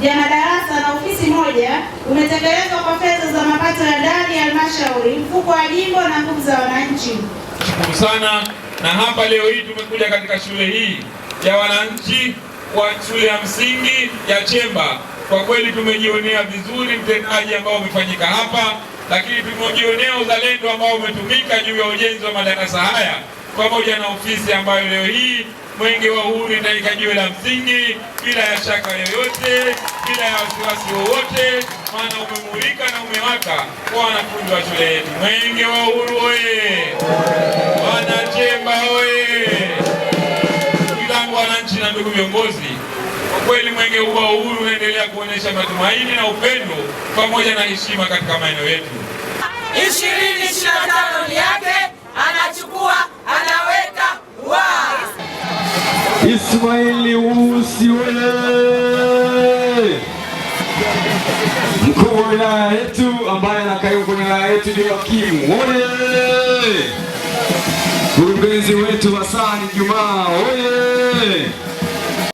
ya madarasa na ofisi moja umetekelezwa kwa fedha za mapato ya ndani ya halmashauri, mfuko wa jimbo na nguvu za wananchi. Shukuru sana. Na hapa leo hii tumekuja katika shule hii ya wananchi wa shule ya msingi ya Chemba. Kwa kweli tumejionea vizuri mtendaji ambao umefanyika hapa, lakini tumejionea uzalendo ambao umetumika juu ya ujenzi wa madarasa haya pamoja na ofisi ambayo leo hii Mwenge wa Uhuru itaika jiwe la msingi bila ya shaka yoyote, bila ya wasiwasi wowote, maana umemulika na umewaka kwa wanafunzi wa shule yetu. Mwenge wa Uhuru oye! Wanachemba oye! Ndugu wananchi na ndugu viongozi, kwa kweli Mwenge huu wa Uhuru unaendelea kuonyesha matumaini na upendo pamoja na heshima katika maeneo yetu. 2025 ni yake, anachukua, anaweka wazi. Ismaili Usi wewe! Mkuu wa wilaya yetu ambaye anakaimu kwenye wilaya yetu ni Hakimu oye! Mkurugenzi wetu Hassan Juma oye!